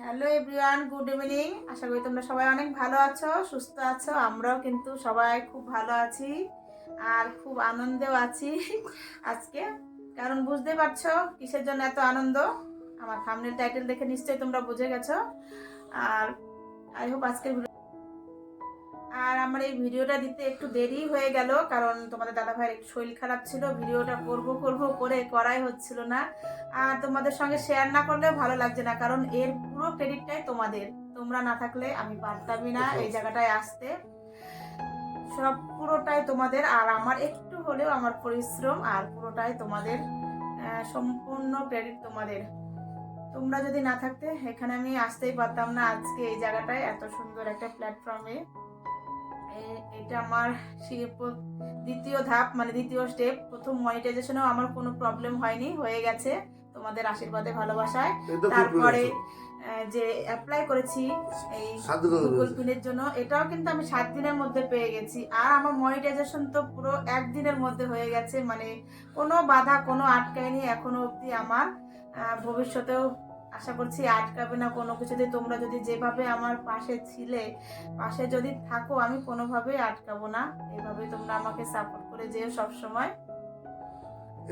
Hello everyone, good evening. আশা করি তোমরা সবাই অনেক ভালো আছো, সুস্থ আছো। আমরাও কিন্তু সবাই খুব ভালো আছি আর খুব আনন্দেও আছি আজকে। কারণ বুঝতে পারছো কিসের জন্য এত আনন্দ। আমার থাম্বনেল টাইটেল দেখে নিশ্চয়ই তোমরা বুঝে গেছো। আর আই হোপ আজকের আর আমার এই ভিডিওটা দিতে একটু দেরি হয়ে গেল, কারণ তোমাদের দাদা ভাইয়ের একটু শরীর খারাপ ছিল। ভিডিওটা করব করে করাই হচ্ছিল না। আর তোমাদের সঙ্গে শেয়ার না করলেও ভালো লাগছে না, কারণ এর পুরো ক্রেডিটটাই তোমাদের। তোমরা না থাকলে আমি পারতামই না এই জায়গাটায় আসতে। সব পুরোটাই তোমাদের, আর আমার একটু হলেও আমার পরিশ্রম, আর পুরোটাই তোমাদের। সম্পূর্ণ ক্রেডিট তোমাদের। তোমরা যদি না থাকতে এখানে আমি আসতেই পারতাম না আজকে এই জায়গাটায়, এত সুন্দর একটা প্ল্যাটফর্মে। এটা আমার দ্বিতীয় ধাপ, মানে দ্বিতীয় স্টেপ। প্রথম মনিটাইজেশনেও আমার কোনো প্রবলেম হয়নি, হয়ে গেছে তোমাদের আশীর্বাদে ভালোবাসায়। তারপরে যে অ্যাপ্লাই করেছি এই গুগল পিনের জন্য, এটাও কিন্তু আমি 7 দিনের মধ্যে পেয়ে গেছি। আর আমার মনিটাইজেশন তো পুরো 1 দিনের মধ্যে হয়ে গেছে, মানে কোনো বাধা, কোনো আটকায়নি এখনো অবধি আমার। ভবিষ্যতেও আশা করছি আটকাবে না কোনো কিছুতে। তোমরা যদি যেভাবে আমার পাশে ছিলে, পাশে যদি থাকো, আমি কোনোভাবেই আটকাবো না। এভাবে তোমরা আমাকে সাপোর্ট করে যেও সব সময়।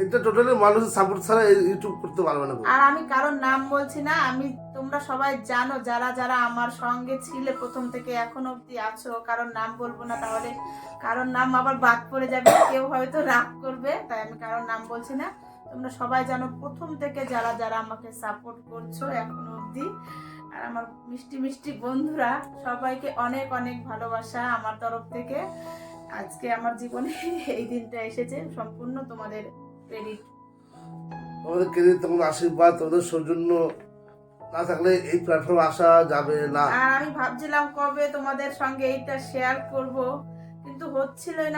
এটা টোটালি মানুষের সাপোর্ট ছাড়া ইউটিউব করতে পারবে না। আর আমি কারোর নাম বলছি না, আমি তোমরা সবাই জানো যারা যারা আমার সঙ্গে ছিলে প্রথম থেকে এখন অবধি আছো। কারোর নাম বলবো না, তাহলে কারোর নাম আবার বাদ পড়ে যাবে, কেউ হয়তো রাগ করবে, তাই আমি কারোর নাম বলছি না। তোমরা সবাই জানো প্রথম থেকে যারা যারা আমাকে সাপোর্ট করছো এখনো অবধি। আর আমার মিষ্টি মিষ্টি বন্ধুরা, সবাইকে অনেক অনেক ভালোবাসা আমার তরফ থেকে। আজকে আমার জীবনে এই দিনটা এসেছে, সম্পূর্ণ তোমাদের ক্রেডিট। তোমাদের ক্রেডিট, তোমাদের আশীর্বাদ, তোমাদের সৌজন্য না থাকলে এই প্ল্যাটফর্মে আসা যাবে না। আর আমি ভাবছিলাম কবে তোমাদের সঙ্গে এইটা শেয়ার করব, কিন্তু হচ্ছিলই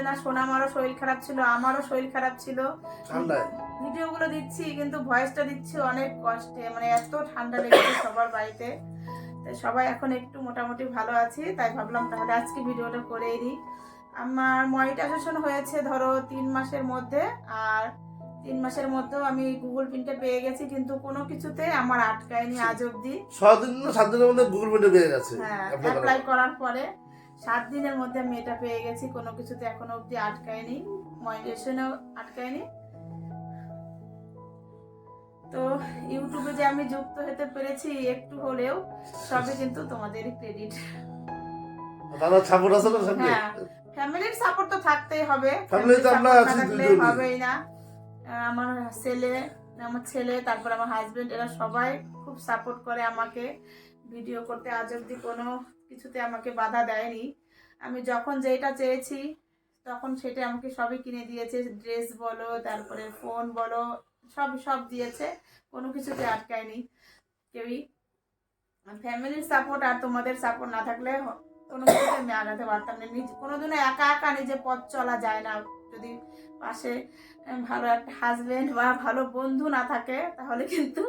না। সোনামারও শরীর খারাপ ছিল, আমারও শরীর খারাপ ছিল। ঠান্ডায় ভিডিওগুলো দিচ্ছি কিন্তু ভয়েসটা দিচ্ছি অনেক কষ্টে, মানে এত ঠান্ডা লেগেছে সবার বাড়িতে। তাই সবাই এখন একটু মোটামুটি ভালো আছি, তাই ভাবলাম তাহলে আজকে ভিডিওটা করেই দিই। আমার মনিটাইজেশন হয়েছে ধরো 3 মাসের মধ্যে, আর 3 মাসের মধ্যেও আমি গুগল পিনটা পেয়ে গেছি, কিন্তু কোনো কিছুতে আমার আটকায়নি আজ অব্দি। 6 দিন না 7 দিনের মধ্যে গুগল পেতে পেয়ে গেছে। হ্যাঁ, অ্যাপ্লাই করার পরে 7 দিনের মধ্যে আমি এটা পেয়ে গেছি, কোনো কিছুতে এখনো অব্দি আটকায়নি, মনিটাইজেশনেও আটকায়নি। তো ইউটিউবে যে আমি যুক্ত হতে পেরেছি একটু হলেও, সবই কিন্তু তোমাদেরই ক্রেডিট। দাদা সাপোর্ট আছে না সঙ্গে? হ্যাঁ, ফ্যামিলির সাপোর্ট তো থাকতেই হবে, ফ্যামিলি তো আমরা আছি থাকলে দুজনই। হবেই না। আমার ছেলে তারপর আমার হাজবেন্ড, এরা সবাই খুব সাপোর্ট করে আমাকে ভিডিও করতে। আজ অব্দি কোনো কিছুতে আমাকে বাধা দেয়নি। আমি যখন যেটা চেয়েছি তখন সেটা আমাকে সবই কিনে দিয়েছে, ড্রেস বলো, তারপরে ফোন বলো, সব দিয়েছে, কোনো কিছুতে আটকায়নি কেউই। ফ্যামিলির সাপোর্ট আর তোমাদের সাপোর্ট না থাকলে কোনো কিছুতে আমি আগাতে পারতাম না। কোনোদিনও একা একা নিজে পথ চলা যায় না। যদি পাশে ভালো একটা হাজবেন্ড বা ভালো বন্ধু না থাকে তাহলে কিন্তু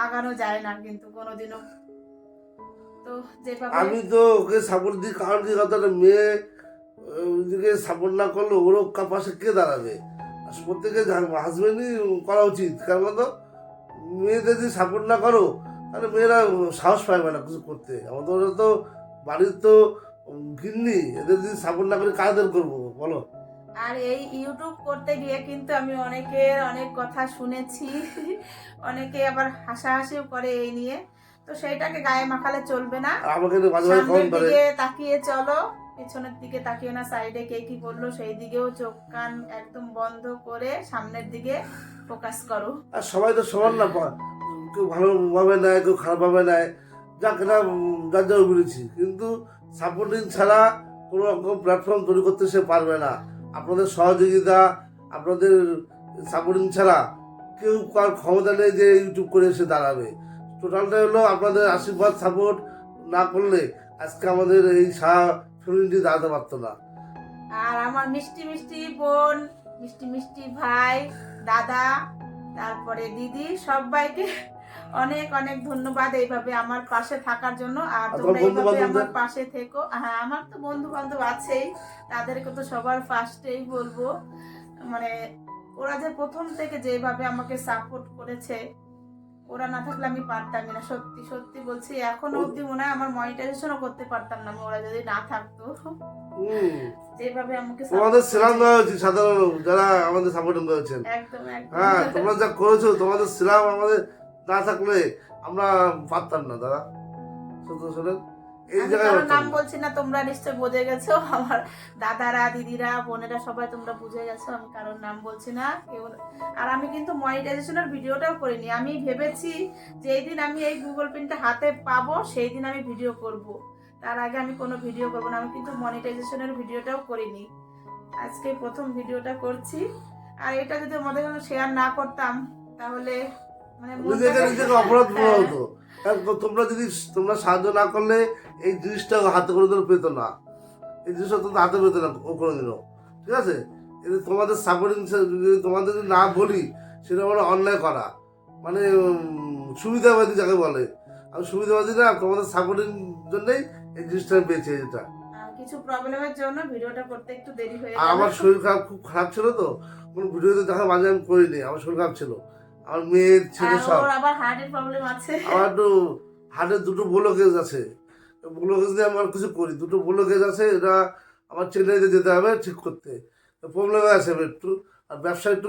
আগানো যায় না কিন্তু কোনোদিনও। তো যেভাবে আমি তো ওকে সাপোর্ট দিই, কারণ কি কথা, মেয়ে ওদিকে সাপোর্ট না করলে ওর পাশে কে দাঁড়াবে? প্রত্যেকে হাজবেন্ডই করা উচিত। কারণ তো মেয়েদের যদি সাপোর্ট না করো তাহলে মেয়েরা সাহস পাবে না কিছু করতে। আমাদের তো বাড়ির তো গিন্নি, এদের যদি সাপোর্ট না করে কাদের করবো বলো? আর এই ইউটিউব করতে গিয়ে কিন্তু আমি অনেকের অনেক কথা শুনেছি, অনেকে আবার হাসাহাসিও করে এই নিয়ে। তো সেইটাকে গায়ে মাখালে চলবে না। আমাকে মাঝে মাঝে কম করে দিকে তাকিয়ে চলো, পিছনের দিকে তাকিও না, সাইডে কে কি বললো সেই দিকেও চোখ কান একদম বন্ধ করে সামনের দিকে ফোকাস করো। আর সবাই তো সমান না, কেউ ভালোভাবে নেয়, কেউ খারাপভাবে নেয়, যাকে না যার যার বলেছি। কিন্তু সাপোর্টিং ছাড়া কোনো রকম প্ল্যাটফর্ম তৈরি করতে সে পারবে না। আপনাদের সহযোগিতা, আপনাদের সাপোর্টিং ছাড়া কেউ কার ক্ষমতা নেই যে ইউটিউব করে এসে দাঁড়াবে। টোটালটাই হলো আপনাদের আশীর্বাদ, সাপোর্ট না করলে আজকে আমাদের এই ফ্যামিলিটি দাঁড়াতে পারতো না। আর আমার মিষ্টি মিষ্টি বোন, মিষ্টি মিষ্টি ভাই, দাদা, তারপরে দিদি, সবাইকে অনেক অনেক ধন্যবাদ এইভাবে আমার পাশে থাকার জন্য। আর তোমরা এইভাবে আমার পাশে থেকো। হ্যাঁ, আমার তো বন্ধু বান্ধব আছেই, তাদেরকে তো সবার ফার্স্টেই বলবো। মানে ওরা যে প্রথম থেকে যেভাবে আমাকে সাপোর্ট করেছে, ওরা না থাকলে আমি পারতামই না, সত্যি সত্যি বলছি। এখনো অবধি মনে হয় আমার মনিটাইজেশনও করতে পারতাম না আমি, ওরা যদি না থাকতো। যেভাবে আমাকে তোমাদের support সেলাম করেছে। দেওয়া উচিত সাধারণ লোক যারা আমাদের সাপোর্টিং করেছেন। একদম একদম। হ্যাঁ, তোমরা যা করেছো তোমাদের সেলাম আমাদের না থাকলে আমরা পারতাম না দাদা, শুধু শোনেন এই আমি জায়গায় কারোর পারতাম নাম না। বলছি না, তোমরা নিশ্চয় বুঝে গেছো, আমার দাদারা দিদিরা বোনেরা সবাই তোমরা বুঝে গেছো, আমি কারোর নাম বলছি না কেউ। আর আমি কিন্তু মনিটাইজেশনের ভিডিওটাও করিনি, আমি ভেবেছি যেই দিন আমি এই গুগল পিনটা হাতে পাবো সেই দিন আমি ভিডিও করব, তার আগে আমি কোনো ভিডিও করবো না। আমি কিন্তু মনিটাইজেশনের ভিডিওটাও করিনি, আজকে প্রথম ভিডিওটা করছি। আর এটা যদি আমাদের শেয়ার না করতাম তাহলে মানে নিজেকে নিজেকে অপরাধ মনে হ্যাঁ। হতো, কারণ তোমরা সাহায্য না করলে এই জিনিসটা হাতে কোনোদিনও পেতো না, এই জিনিসটা তোমরা হাতে পেতো না ও কোনোদিনও। ঠিক আছে, এটা তোমাদের সাপোর্টিং, তোমাদের যদি না বলি সেটা মানে অন্যায় করা, মানে সুবিধাবাদী যাকে বলে। আমি সুবিধাবাদী না, তোমাদের সাপোর্টিং জন্যই এই জিনিসটা আমি পেয়েছি এটা। কিছু প্রবলেমের জন্য ভিডিওটা করতে একটু দেরি হয়ে আর গেল। আমার শরীর খারাপ, খুব খারাপ ছিল তো, কোনো ভিডিওতে দেখা মাঝে আমি করিনি, আমার শরীর খারাপ ছিল, আমার মেয়ের ছেলে আর সব। ওর আবার হার্টের প্রবলেম আছে। আমার একটু হার্টের দুটো ব্লকেজ আছে, ব্লকেজ দিয়ে আমার কিছু করি, দুটো ব্লকেজ আছে, এটা আমার চেন্নাইতে যেতে হবে ঠিক করতে, প্রবলেম আছে আমার একটু। আর ব্যবসা একটু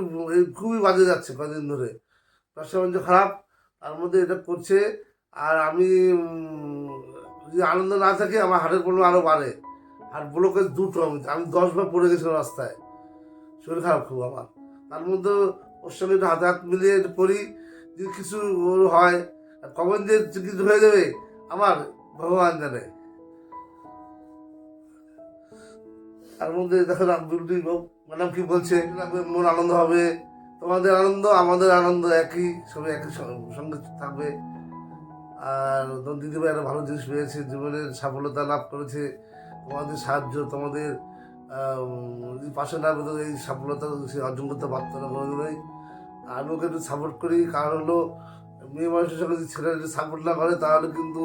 খুবই বাজে যাচ্ছে কদিন ধরে, ব্যবসা বাণিজ্য খারাপ, তার মধ্যে এটা করছে। আর আমি যদি আনন্দ না থাকি আমার হার্টের প্রবলেম আরও বাড়ে। আর ব্লকেজ দুটো, আমি 10 বার পড়ে গেছিলাম রাস্তায়, শরীর খারাপ খুব আমার। তার মধ্যে ওর সঙ্গে একটু হাতে হাত মিলিয়ে একটু করি, যদি কিছু ওর হয়, কখন যে কিছু হয়ে যাবে আমার ভগবান জানে। তার মধ্যে দেখো না বিউটি ম্যাডাম কি বলছে, মন আনন্দ হবে, তোমাদের আনন্দ আমাদের আনন্দ একই, সবাই একই সঙ্গে থাকবে। আর তোমার দিদিভাই একটা ভালো জিনিস পেয়েছে, জীবনের সাফল্যতা লাভ করেছে, তোমাদের সাহায্য, তোমাদের পাশে না পেতো এই সাফল্যতা সে অর্জন করতে পারতো না কোনোদিনই। আমি ওকে একটু সাপোর্ট করি, কারণ হলো মেয়ে মানুষের সঙ্গে যদি ছেলে যদি সাপোর্ট না করে তাহলে কিন্তু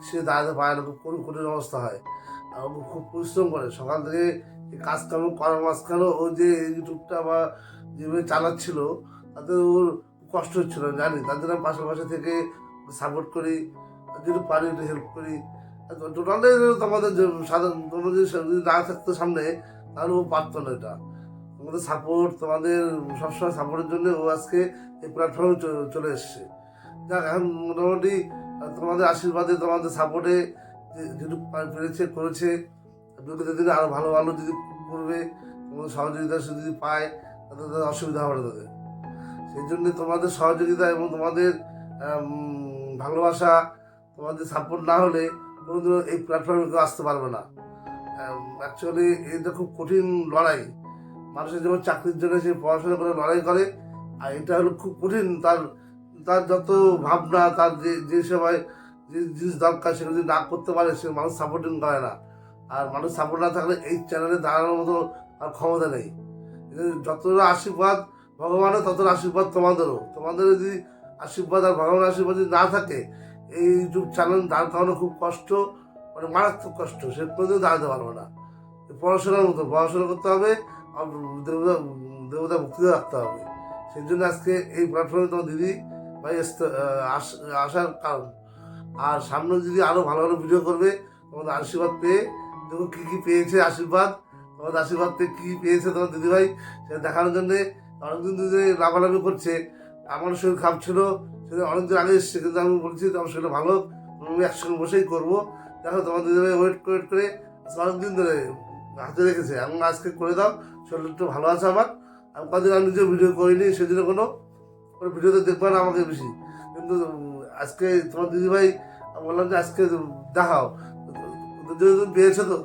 সে দাঁড়াতে পারে না, খুব কঠিন অবস্থা হয়। আর ও খুব পরিশ্রম করে সকাল থেকে, এই কাজকর্ম করার মাঝখানেও ও যে ইউটিউবটা বা যেভাবে চালাচ্ছিল তাতে ওর কষ্ট হচ্ছিল জানি, তার জন্য আমি পাশে থেকে সাপোর্ট করি, যেটুকু পারি একটু হেল্প করি। টোটালি তোমাদের সাধারণ তোমাদের যদি না থাকতো সামনে তাহলে ও পারতো না এটা। তোমাদের সাপোর্ট, তোমাদের সবসময় সাপোর্টের জন্য ও আজকে এই প্ল্যাটফর্মে চলে এসছে। যাক, এখন মোটামুটি তোমাদের আশীর্বাদে, তোমাদের সাপোর্টে যেটুকু পেরেছে করেছে, বিগত দিনে আরও ভালো ভালো যদি করবে, তোমাদের সহযোগিতা সে যদি পায় তাতে তাদের অসুবিধা হবে না তাদের। সেই জন্য তোমাদের সহযোগিতা এবং তোমাদের ভালোবাসা, তোমাদের সাপোর্ট না হলে কোনোদিনও এই প্ল্যাটফর্মে কেউ আসতে পারবে না। অ্যাকচুয়ালি এটা খুব কঠিন লড়াই, মানুষের যেমন চাকরির জন্য সে পড়াশোনা করে লড়াই করে, আর এটা হলো খুব কঠিন। তার তার যত ভাবনা, তার যে সময় যে জিনিস দরকার সেটা যদি না করতে পারে সে মানুষ সাপোর্টিং করে না। আর মানুষ সাপোর্ট না থাকলে এই চ্যানেলে দাঁড়ানোর মতো আর ক্ষমতা নেই। যতটা আশীর্বাদ ভগবানের, ততটা আশীর্বাদ তোমাদেরও। তোমাদের যদি আশীর্বাদ আর ভগবানের আশীর্বাদ যদি না থাকে এই ইউটিউব চ্যানেল দাঁড় করানো খুব কষ্ট, মানে মারাত্মক কষ্ট, সে কোনোদিন দাঁড়াতে পারবে না। পড়াশোনার মতো পড়াশোনা করতে হবে, আর দেবতা ভক্তি রাখতে হবে। সেই জন্য আজকে এই প্ল্যাটফর্মে তোমার দিদি ভাই আসার কারণ। আর সামনে যদি আরও ভালো ভালো ভিডিও করবে, তোমাদের আশীর্বাদ পেয়ে দেখো কী কী পেয়েছে আশীর্বাদ, তোমাদের আশীর্বাদ পেয়ে কী পেয়েছে তোমার দিদিভাই সেটা দেখানোর জন্যে অনেকদিন ধরে লাভালাভি করছে। আমার শরীর খারাপ ছিল, সেটা অনেকদিন আগে এসছে, কিন্তু আমি বলছি আমার শরীরটা ভালো, আমি একসঙ্গে বসেই করবো। দেখো তোমার দিদিভাই ওয়েট করে অনেকদিন ধরে হাতে রেখেছে, আমি আজকে করে দাও, শরীরটা একটু ভালো আছে আমার। আমি কদিন আমি নিজে ভিডিও করিনি, সেদিনও কোনো ভিডিওতে দেখবে না আমাকে বেশি, কিন্তু আজকে তোমার দিদিভাই বললাম যে আজকে দেখাও, পেয়েছে তো।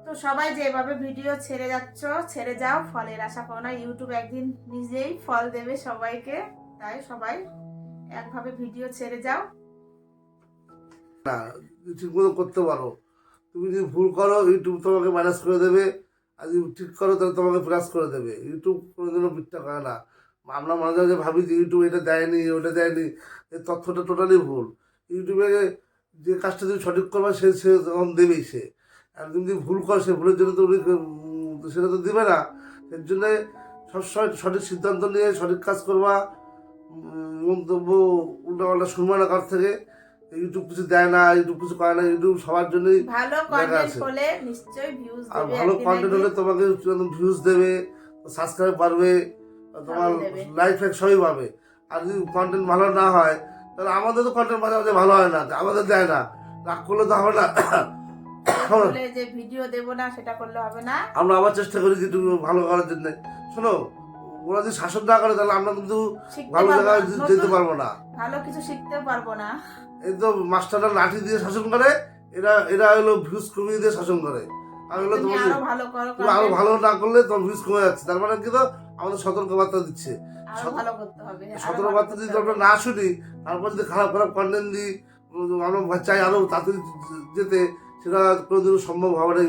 তো সবাই যেভাবে ভিডিও ছেড়ে যাচ্ছ ছেড়ে যাও, ফলের আশা করো না, ইউটিউব একদিন নিজেই ফল দেবে সবাইকে। তাই সবাই একভাবে ভিডিও ছেড়ে যাও। না, ঠিক মতো করতে পারো, তুমি যদি ভুল করো ইউটিউব তোমাকে মাইনাস করে দেবে, আর যদি ঠিক করো তাহলে তোমাকে প্লাস করে দেবে। ইউটিউব কোনোদিনও মিথ্যা করে না। আমরা মাঝে মাঝে ভাবি যে ইউটিউব এটা দেয়নি ওটা দেয়নি, এই তথ্যটা টোটালি ভুল। ইউটিউবে যে কাজটা তুমি সঠিক করবে সে তখন দেবেই সে, আর তুমি যদি ভুল করো সে ভুলের জন্য তো উনি সেটা তো দেবে না। এর জন্যে সবসময় সঠিক সিদ্ধান্ত নিয়ে সঠিক কাজ করবা, মন্তব্য উল্টাপাল্টা শুনবো না কার থেকে। ইউটিউব কিছু দেয় না, ইউটিউব কিছু করে না, ইউটিউব সবার জন্যই ভালো দেখা কন্টেন্ট আছে। হলে নিশ্চয়ই ভিউজ আর দেবে, ভালো একদিন কন্টেন্ট হলে একদিন তোমাকে ভিউজ দেবে, সাবস্ক্রাইব বাড়বে, তোমার সবই দেবে। লাইফ সবই পাবে। আর যদি কন্টেন্ট ভালো না হয় তাহলে আমাদের তো কন্টেন্ট মাঝে মাঝে ভালো হয় না, আমাদের দেয় না, রাগ করলে তো হবে না। বলে যে ভিডিও দেব না সেটা করলে হবে না। আমরা আবার চেষ্টা করি যে একটু ভালো করার জন্য। শোনো, ওরা যদি শাসন না করে তাহলে আমরা কিন্তু শিখতে ভালো পারবো জায়গায় না, যেতে নতুন পারবো না। ভালো কিছু শিখতেও পারবো না। এই তো মাস্টাররা লাঠি দিয়ে শাসন করে, এরা এরা হলো ভিউজ কমিয়ে দিয়ে শাসন করে। আর হলো তুমি তোমার আরো ভালো করো, তুমি আরো content ভালো না করলে তোমার ভিউজ কমে যাচ্ছে, তার মানে কি তো আমাদের সতর্কবার্তা দিচ্ছে। আরো ভালো করতে হবে, আরো ভালো সতর্কবার্তা করতে যদি হবে। আমরা না শুনি, তারপর যদি খারাপ খারাপ কন্টেন্ট দিই, আমরা চাই আরো তাড়াতাড়ি যেতে, সেটা কোনোদিনও সম্ভব হবে না।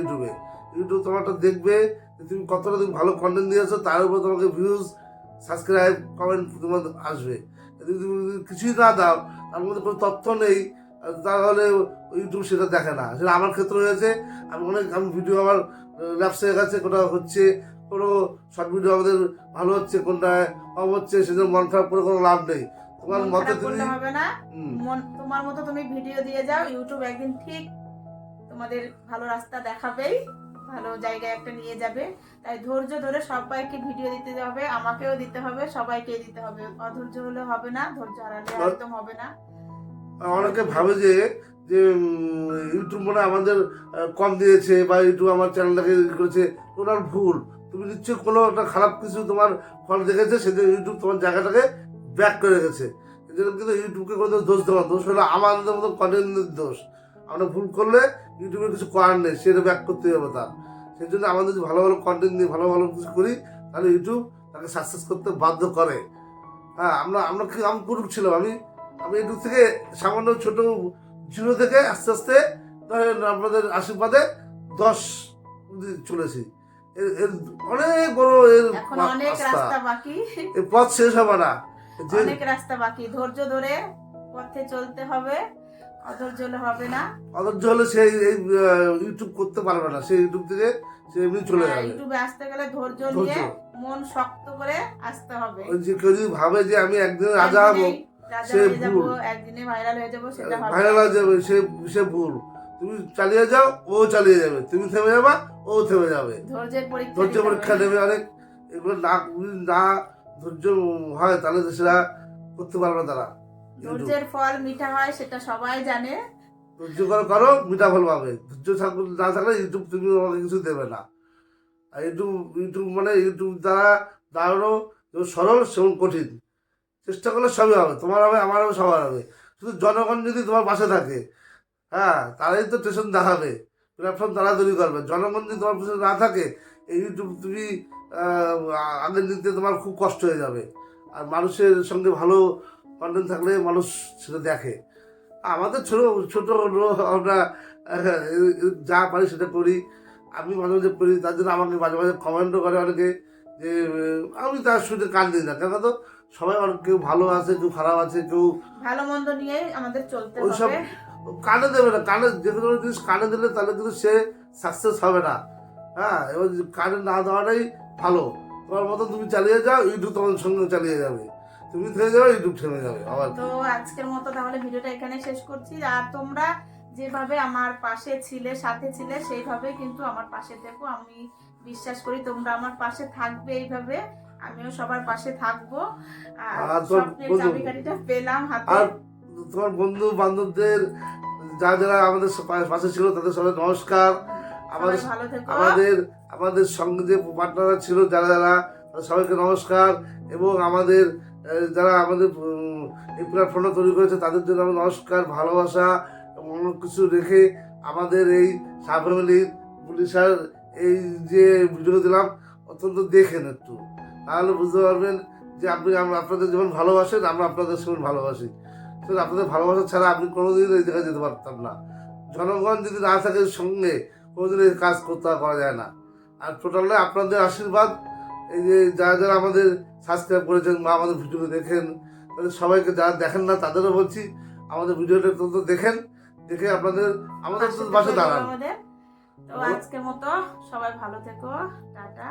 ইউটিউব তোমারটা দেখবে যে তুমি কতটা তুমি ভালো কন্টেন্ট দিয়েছো, তার উপর তোমাকে ভিউজ, সাবস্ক্রাইব, কমেন্ট তোমার আসবে। যদি তুমি কিছুই না দাও, তার মধ্যে কোনো তথ্য নেই, তাহলে ইউটিউব সেটা দেখে না। সেটা আমার ক্ষেত্রে হয়েছে। আমি ভিডিও আমার ল্যাপস হয়ে গেছে, কোথাও হচ্ছে কোনো শর্ট ভিডিও আমাদের ভালো হচ্ছে, কোনটায় কম হচ্ছে, সেজন্য মন খারাপ করে কোনো লাভ নেই। তোমার মন মতে খারাপ তুমি করলে হবে না। তোমার মতো তুমি ভিডিও দিয়ে যাও, ইউটিউব একদিন ঠিক তোমাদের ভালো রাস্তা দেখাবেই, ভালো জায়গায় একটা নিয়ে যাবে। তাই ধৈর্য ধরে সবাইকে ভিডিও দিতে হবে, আমাকেও দিতে হবে, সবাইকে দিতে হবে। অধৈর্য হলে হবে না, ধৈর্য হারালে একদম হবে না। অনেকে ভাবে যে যে ইউটিউব মনে হয় আমাদের কম দিয়েছে, বা ইউটিউব আমার চ্যানেলটাকে করেছে। ওনার ভুল। তুমি নিশ্চয়ই কোনো একটা খারাপ কিছু তোমার ফল দেখেছে, সেজন্য ইউটিউব তোমার জায়গাটাকে ব্যাক করে রেখেছে। এই জন্য কিন্তু ইউটিউবকে কোনো দোষ দেওয়া, দোষ হলো আমাদের মতো কন্টেন্টের দোষ। আমরা ভুল করলে ইউটিউবের কিছু করার নেই, সেটা ব্যাক করতে হবে তার। সেই জন্য আমাদের যদি ভালো ভালো কন্টেন্ট নিয়ে ভালো ভালো কিছু করি, তাহলে ইউটিউব তাকে সাকসেস করতে বাধ্য করে। হ্যাঁ, আমি পুরুষ ছিলাম। আমি ইউটিউব থেকে সামান্য ছোট জিরো থেকে আস্তে আস্তে ধরেন আপনাদের আশীর্বাদে 10 অবধি চলেছি। এর অনেক বড় এর এখন অনেক রাস্তা, রাস্তা বাকি, এই পথ শেষ হবে না। যে অনেক রাস্তা বাকি। ধৈর্য ধরে পথে চলতে হবে, অধৈর্য হলে হবে না। অধৈর্য হলে সে এই ইউটিউব করতে পারবে না, সে ইউটিউব থেকে সে এমনি চলে যাবে। ইউটিউবে আসতে গেলে ধৈর্য ধৈর্য। নিয়ে মন শক্ত করে আসতে হবে। ওই যে কেউ যদি ভাবে যে আমি একদিন রাজা হবো, রাজা সে হয়ে যাবো, ভুল। একদিনে ভাইরাল হয়ে যাবো, সেটা হবে ভাইরাল হয়ে যাবে, সে ভুল। তুমি চালিয়ে যাও, ও চালিয়ে যাবে। তুমি থেমে যাবা, ও থেমে যাবে। ধৈর্যের পরীক্ষা ধৈর্য দিতে পরীক্ষা হবে। নেবে অনেক। এগুলো না ধৈর্য হয় তাহলে তো সেটা করতে পারবে না তারা। ধৈর্যের ফল মিঠা হয়, সেটা সবাই জানে। ধৈর্য করো, মিঠা ফল পাবে। ধৈর্য না থাকলে ইউটিউব তুমি আমাকে কিছু দেবে না। আর ইউটিউব মানে ইউটিউব দ্বারা দাঁড়ানো যেমন সরল সেমন কঠিন। চেষ্টা করলে সবই হবে, তোমার হবে, আমার হবে, সবার হবে। শুধু জনগণ যদি তোমার পাশে থাকে, হ্যাঁ, তারাই তো স্টেশন দেখাবে, প্ল্যাটফর্ম তারা তৈরি করবে। জনগণ যদি তোমার পাশে না থাকে, এই ইউটিউব তুমি আগের দিতে তোমার খুব কষ্ট হয়ে যাবে। আর মানুষের সঙ্গে ভালো কন্টেন্ট থাকলে মানুষ সেটা দেখে। আমাদের ছোট ছোট আমরা যা পারি সেটা করি। আমি মাঝে মাঝে করি, তার জন্য আমাকে মাঝে মাঝে কমেন্টও করে অনেকে যে আমি তার শুনে কান দিই না। কেন তো সবাই অনেক, কেউ ভালো আছে, কেউ খারাপ আছে, কেউ ভালো মন্দ নিয়ে আমাদের চলতে ওইসব হবে। কানে দেবে না। কানে যে কোনো জিনিস কানে দিলে তাহলে কিন্তু সে সাকসেস হবে না। হ্যাঁ, এবার কানে না দেওয়াটাই ভালো। তোমার মতো তুমি চালিয়ে যাও, ইউটিউব তোমার সঙ্গে চালিয়ে যাবে। তুমি থেমে যাবে, ইউটিউব থেমে যাবে। আবার তো আজকের মতো তাহলে ভিডিওটা এখানে শেষ করছি। আর তোমরা যেভাবে আমার পাশে ছিলে, সাথে ছিলে, সেইভাবে কিন্তু আমার পাশে থেকো। আমি বিশ্বাস করি তোমরা আমার পাশে থাকবে এইভাবে, আমিও সবার পাশে থাকবো। আর আর তোর স্বপ্নের বন্ধু- চাবিকাঠিটা পেলাম হাতে। আর তোমার বন্ধু বান্ধবদের যারা আমাদের পাশে ছিল তাদের সবাই নমস্কার। আমাদের সবাই ভালো থেকো। আমাদের সঙ্গে যে পার্টনাররা ছিল যারা যারা, তাদের সবাইকে নমস্কার। এবং আমাদের যারা আমাদের এই প্ল্যাটফর্মটা তৈরি করেছে তাদের জন্য আমার নমস্কার, ভালোবাসা এবং অনেক কিছু রেখে আমাদের এই সাফ্যামিলির পুলিশার এই যে ভিডিও দিলাম, অত্যন্ত দেখেন একটু, তাহলে বুঝতে পারবেন যে আপনাদের যেমন ভালোবাসেন, আমরা আপনাদের সেমন ভালোবাসি। কিন্তু আপনাদের ভালোবাসা ছাড়া আপনি কোনোদিন এই জায়গায় যেতে পারতাম না। জনগণ যদি না থাকে সঙ্গে, কোনোদিন এই কাজ করা যায় না। আর টোটালে আপনাদের আশীর্বাদ, এই যে যারা যারা আমাদের সাবস্ক্রাইব করেছেন বা আমাদের ভিডিও দেখেন, তাদের সবাইকে যারা দেখেন না তাদেরও বলছি আমাদের ভিডিওটা অন্তত দেখেন, দেখে আমাদের পাশে পাশে দাঁড়ান। আমাদের। তো আজকের মতো সবাই ভালো থেকো, টাটা।